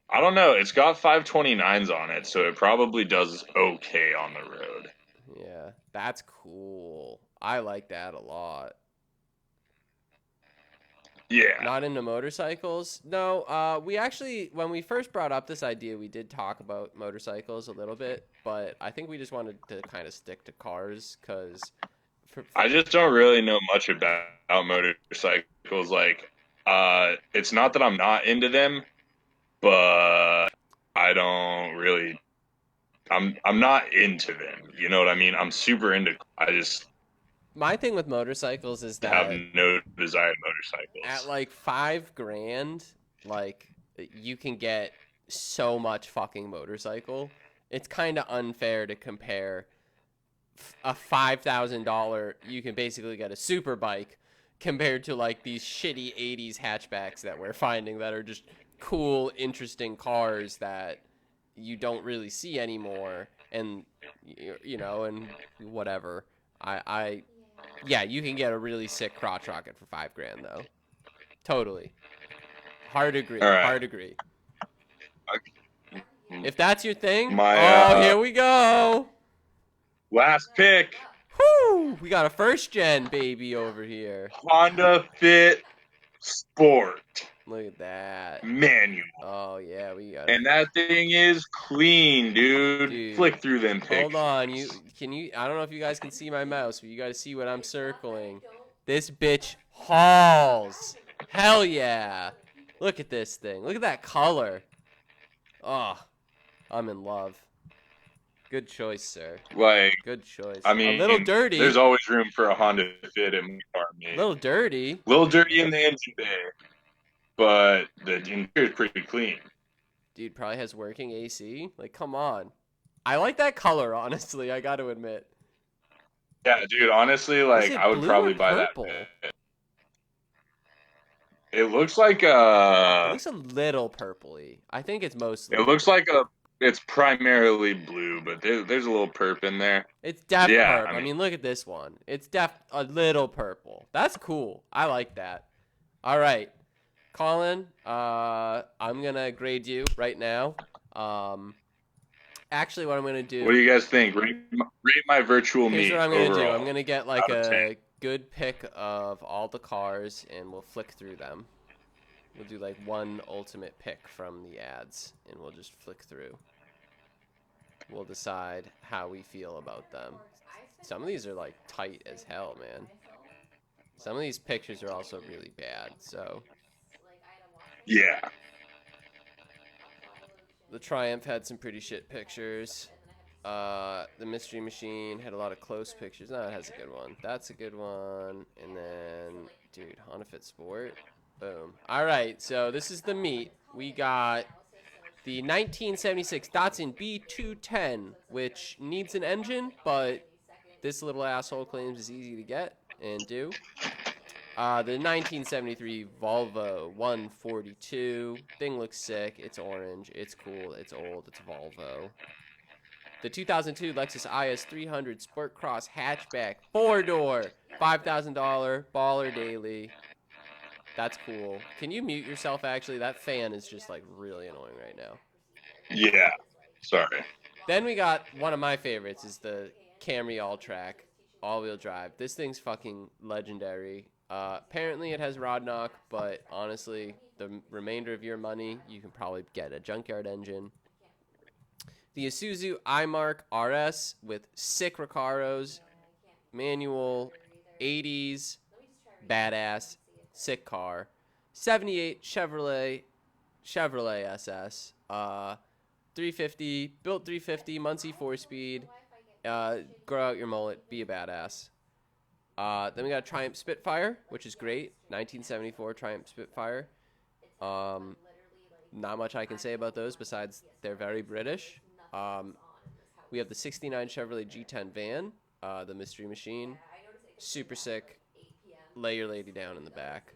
I don't know. It's got 529s on it, so it probably does okay on the road. Yeah, that's cool. I like that a lot. Yeah. Not into motorcycles? No, we actually, when we first brought up this idea, we did talk about motorcycles a little bit, but I think we just wanted to kind of stick to cars because I just don't really know much about motorcycles. Like, it's not that I'm not into them, but I don't really. I'm not into them. You know what I mean? I'm super into. I just my thing with motorcycles is have that no desire in at motorcycles. like $5,000, like you can get so much fucking motorcycle. It's kind of unfair to compare a $5,000. You can basically get a super bike compared to like these shitty '80s hatchbacks that we're finding that are just cool, interesting cars that you don't really see anymore. And you know, and whatever. I yeah, you can get a really sick crotch rocket for $5,000 though. Totally. Hard agree. All right. Hard agree. If that's your thing, My here we go. last pick, Whoo! We got a first gen baby over here. Honda Fit Sport Look at that. manual. Oh yeah, we got. And that thing is clean, dude. Dude, Flick through them pictures. Hold on, I don't know if you guys can see my mouse, but you gotta see what I'm circling. This bitch hauls. Hell yeah. Look at this thing. Look at that color. Oh, I'm in love. Good choice, sir. Like, Good choice. I mean, a little dirty. There's always room for a Honda Fit in my car, A mate. little dirty. Little dirty in the engine bay, but the interior is pretty clean. Dude, probably has working AC. Like, come on. I like that color, honestly. I got to admit. Yeah, dude. Honestly, like, it I would blue probably or buy purple? that. It looks like It looks a little purpley. I think it's mostly. It looks like It's primarily blue, but there's a little perp in there. It's def Yeah, perp. I I mean- mean, look at this one. It's a little purple. That's cool. I like that. All right, Colin. I'm gonna grade you right now. Actually, what I'm gonna do. What do you guys think? Rate my virtual Here's meet what I'm gonna do. overall. I'm gonna get like out of a 10. good pick of all the cars, and we'll flick through them. We'll do like one ultimate pick from the ads, and we'll just flick through. We'll decide how we feel about them. Some of these are like tight as hell, man. Some of these pictures are also really bad, so. Yeah. The Triumph had some pretty shit pictures. The Mystery Machine had a lot of close pictures. No, it has a good one. That's a good one. And then, dude, Honda Fit Sport. Boom. All right, so this is the meat. We got the 1976 Datsun B210, which needs an engine, but this little asshole claims is easy to get and do. The 1973 Volvo 142. Thing looks sick. It's orange. It's cool. It's old. It's Volvo. The 2002 Lexus IS 300 Sport Cross hatchback, 4-door, $5,000, baller daily. That's cool. Can you mute yourself, actually? That fan is just, like, really annoying right now. Yeah. Sorry. Then we got one of my favorites is the Camry All-Track, all-wheel drive. This thing's fucking legendary. Apparently it has rod knock, but honestly, the remainder of your money, you can probably get a junkyard engine. The Isuzu iMark RS with sick Recaros, manual, 80s, badass, sick car. 78 Chevrolet SS, 350, built 350, Muncie 4-speed. Grow out your mullet, be a badass. Then we got a Triumph Spitfire, which is great. 1974 Triumph Spitfire. Not much I can say about those besides they're very British. We have the 69 Chevrolet G10 van, the Mystery Machine. Super sick. Lay your lady down in the back.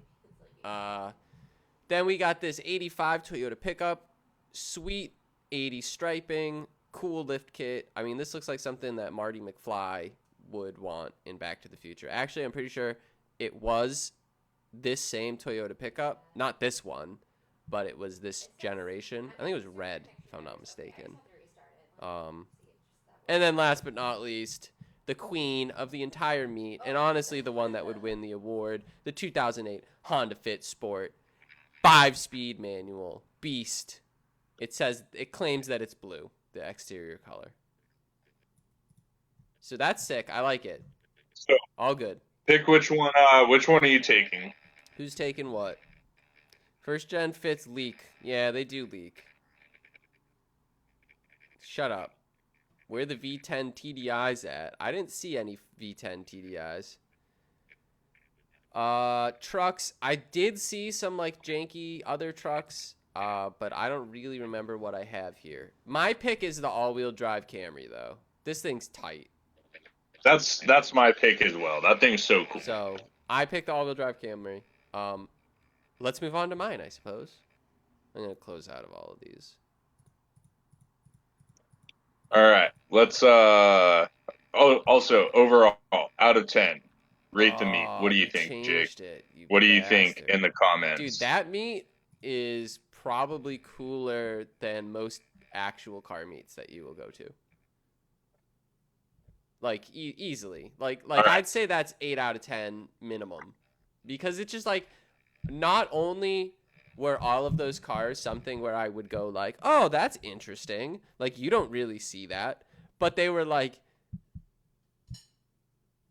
Then we got this 85 Toyota pickup. Sweet 80 striping. cool lift kit. I mean, this looks like something that Marty McFly would want in Back to the Future. Actually, I'm pretty sure it was this same Toyota pickup. Not this one, but it was this generation. I think it was red, if I'm not mistaken. And then last but not least, the queen of the entire meet, and honestly the one that would win the award, the 2008 Honda Fit Sport 5-speed manual beast. It claims that it's blue, the exterior color. So that's sick. I like it. So All good. pick which one. Which one are you taking? Who's taking what? First gen Fits leak. Yeah, they do leak. Shut up. Where the V10 TDIs at? I didn't see any V10 TDIs. Trucks. I did see some like janky other trucks, but I don't really remember what I have here. My pick is the all-wheel drive Camry though. This thing's tight. That's my pick as well. That thing's so cool. So I picked the all-wheel drive Camry. Let's move on to mine, I suppose. I'm gonna close out of all of these. All right. Let's also overall out of 10, rate the meat. What do you think, Jake? What do you think in the comments? Dude, that meat is probably cooler than most actual car meets that you will go to. Like easily. Like right. I'd say that's 8 out of 10 minimum. Because it's just like not only were all of those cars something where I would go like, oh, that's interesting. Like, you don't really see that. But they were, like,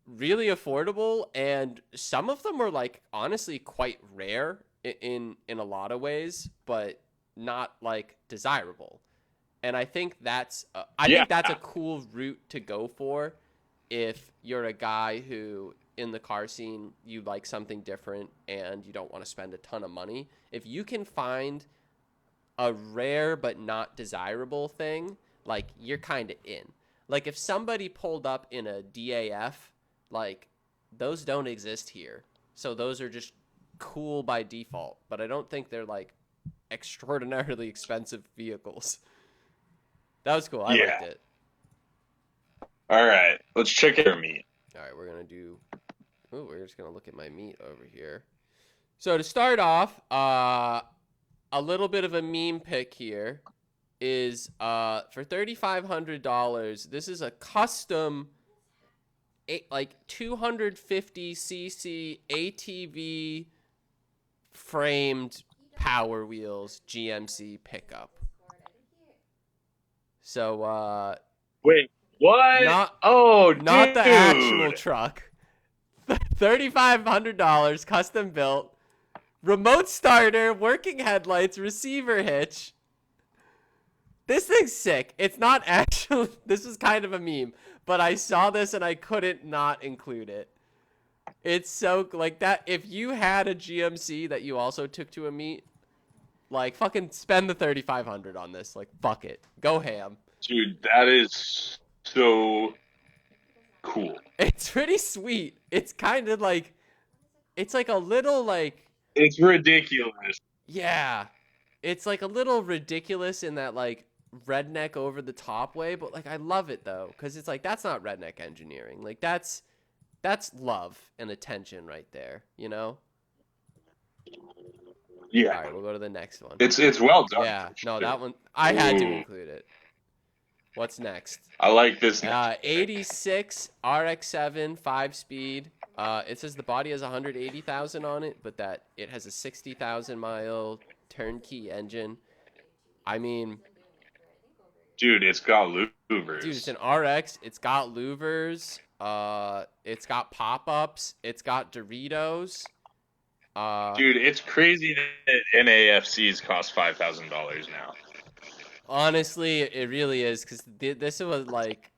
really affordable. And some of them were, like, honestly quite rare in a lot of ways. But not, like, desirable. And I think that's I think that's a cool route to go for if you're a guy who in the car scene, you like something different and you don't want to spend a ton of money. If you can find a rare but not desirable thing, like, you're kind of in. Like, if somebody pulled up in a DAF, like, those don't exist here. So those are just cool by default. But I don't think they're, like, extraordinarily expensive vehicles. That was cool. I liked it. All right. Let's check our meat. All right, we're going to do... Ooh, we're just going to look at my meat over here. So to start off, a little bit of a meme pick here is for $3,500, this is a custom 250cc ATV framed Power Wheels GMC pickup. So wait, what? Not dude. the actual truck. $3,500, custom built, remote starter, working headlights, receiver hitch. This thing's sick. It's not actual. This was kind of a meme, but I saw this and I couldn't not include it. It's so like that. If you had a GMC that you also took to a meet, like, fucking spend the $3,500 on this. Like, fuck it, go ham. Dude, that is so cool. It's pretty sweet. It's kind of like, it's like a little like... It's ridiculous. Yeah. It's like a little ridiculous in that, like, redneck over the top way, but, like, I love it though, because it's like, that's not redneck engineering. Like, that's love and attention right there, you know? Yeah. All right, we'll go to the next one. It's well done. Yeah, no, that one, I had to include it. What's next? I like this. 86 RX-7 5-speed. It says the body has 180,000 on it, but that it has a 60,000 mile turnkey engine. I mean, dude, it's got louvers. Dude, it's an RX. It's got louvers. It's got pop-ups. It's got Doritos. Dude, it's crazy that NAFCs cost $5,000 now. Honestly, it really is, because this was like...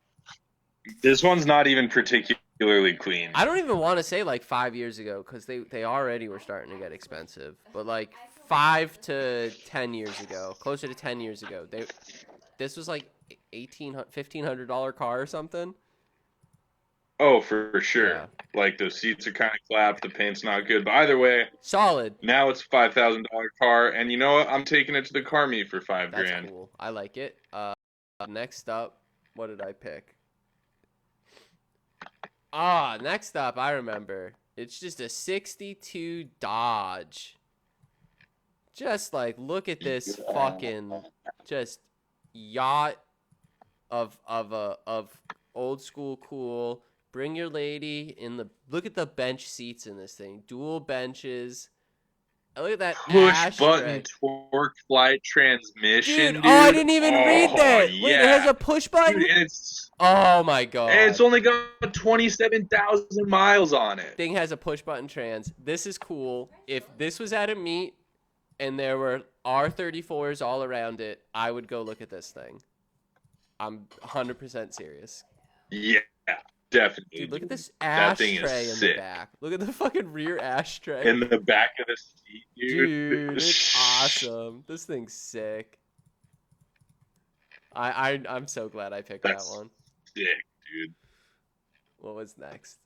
This one's not even particularly clean. I don't even want to say like 5 years ago, because they already were starting to get expensive. But like 5 to 10 years ago, closer to 10 years ago, this was like $1,500 car or something. Oh, for sure. Yeah. Like, those seats are kind of clapped, the paint's not good. But either way, solid. Now it's a $5,000 car, and you know what? I'm taking it to the car meet for $5,000. That's cool. I like it. Next up, what did I pick? Next up, I remember. It's just a 62 Dodge. Just like, look at this fucking just yacht of old school cool. Bring your lady in the, look at the bench seats in this thing. Dual benches. Look at that Push button ashtray. torque flight transmission, Dude, dude. I didn't even read Oh, that. Wait, it has yeah. a push button? Dude, and it's Oh my god. only got 27,000 miles on it. Thing has a push button trans. This is cool. If this was at a meet and there were R34s all around it, I would go look at this thing. I'm 100% serious. Yeah, definitely. Dude, look at this That thing is ashtray in the sick. back. Look at the fucking rear ashtray. In the back of the seat, dude. Dude, it's awesome. This thing's sick. I'm so glad I picked That's that one. sick, dude. What was next?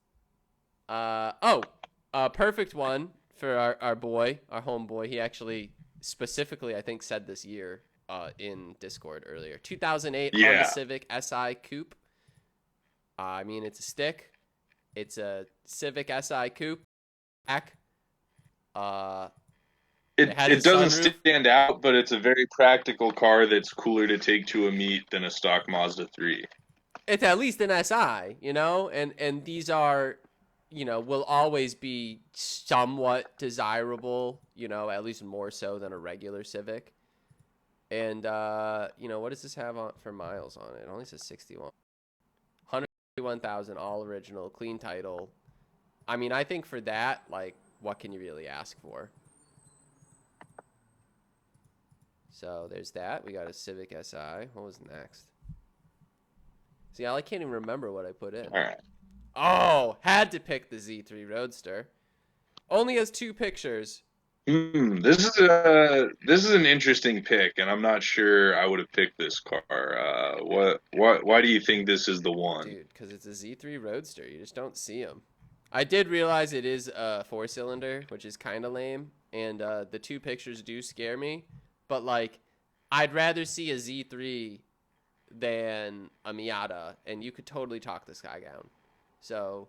Perfect one for our boy, our homeboy. He actually specifically, I think, said this year in Discord earlier. 2008 Honda Yeah. Civic Si Coupe. I mean, it's a stick. It's a Civic Si Coupe. It has a It doesn't sunroof. stand out, but it's a very practical car that's cooler to take to a meet than a stock Mazda 3. It's at least an SI, you know, and these are, you know, will always be somewhat desirable, you know, at least more so than a regular Civic. And you know, what does this have on for miles on it? It only says 161,000, all original, clean title. I mean, I think for that, like, what can you really ask for? So there's that. We got a Civic Si. What was next? See, I can't even remember what I put in. All right. Oh, had to pick the Z3 Roadster. Only has 2 pictures. This is an interesting pick, and I'm not sure I would have picked this car. Why do you think this is the one? Dude, because it's a Z3 Roadster. You just don't see them. I did realize it is a 4-cylinder, which is kind of lame, and the 2 pictures do scare me. But, like, I'd rather see a Z3 than a Miata, and you could totally talk this guy down. So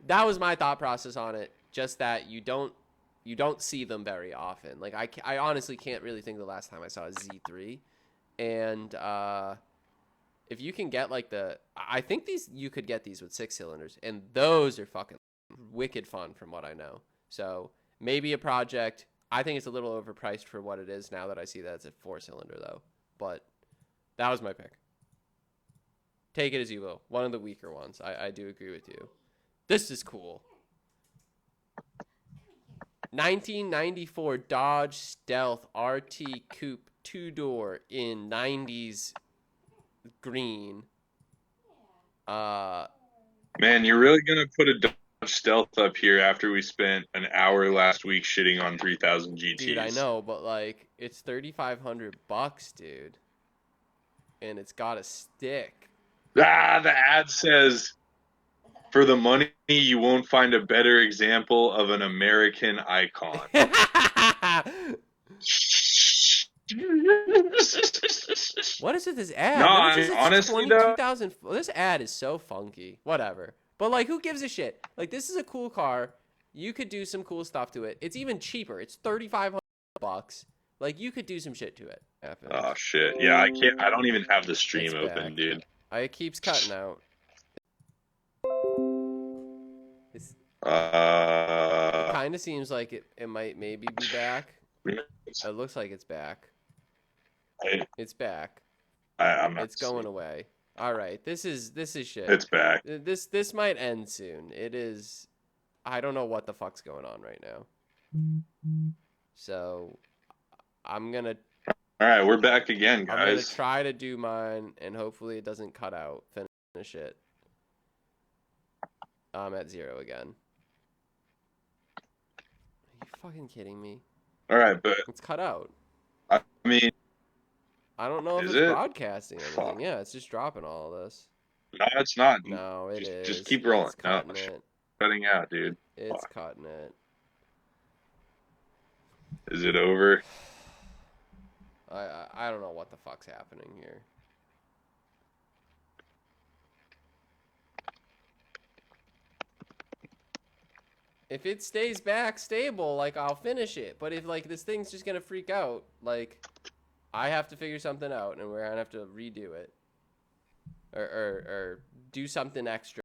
that was my thought process on it. Just that you don't see them very often. Like I honestly can't really think of the last time I saw a Z3. And if you can get like I think you could get these with 6 cylinders, and those are fucking wicked fun from what I know. So maybe a project. I think it's a little overpriced for what it is now that I see that it's a 4-cylinder though. But that was my pick. Take it as you will. One of the weaker ones. I do agree with you. This is cool. 1994 Dodge Stealth RT Coupe 2-door in 90s green. Man, you're really gonna put a Dodge Stealth up here after we spent an hour last week shitting on 3000 GTs. Dude, I know, but like it's $3,500, dude. And it's got a stick. The ad says, for the money, you won't find a better example of an American icon. What is it, this ad? No, What is this? honestly, though- 2000. This ad is so funky. Whatever. But, like, who gives a shit? Like, this is a cool car. You could do some cool stuff to it. It's even cheaper. It's $3,500. Like, you could do some shit to it. Oh, shit. Yeah, I can't. I don't even have the stream It's open, back. dude. It keeps cutting out. It Uh, kind of seems like it might maybe be back. It looks like it's back. It's back. I'm not It's going away. All right. This is shit. It's back. This might end soon. It is. I don't know what the fuck's going on right now. So I'm gonna All right, we're back again, I'm gonna guys. try to do mine, and hopefully it doesn't cut out. Finish it. I'm at 0 again. Are you fucking kidding me? All right, but It's cut out. I mean, I don't know if Is it's it? broadcasting anything. Fuck. Yeah, it's just dropping all of this. no, it's not. No, it is. Just keep rolling. It's No, cutting it. cutting out, dude. It's Fuck. cutting it. Is it over? I don't know what the fuck's happening here. If it stays back stable, like, I'll finish it. But if, like, this thing's just gonna freak out, like, I have to figure something out, and we're gonna have to redo it. Or do something extra.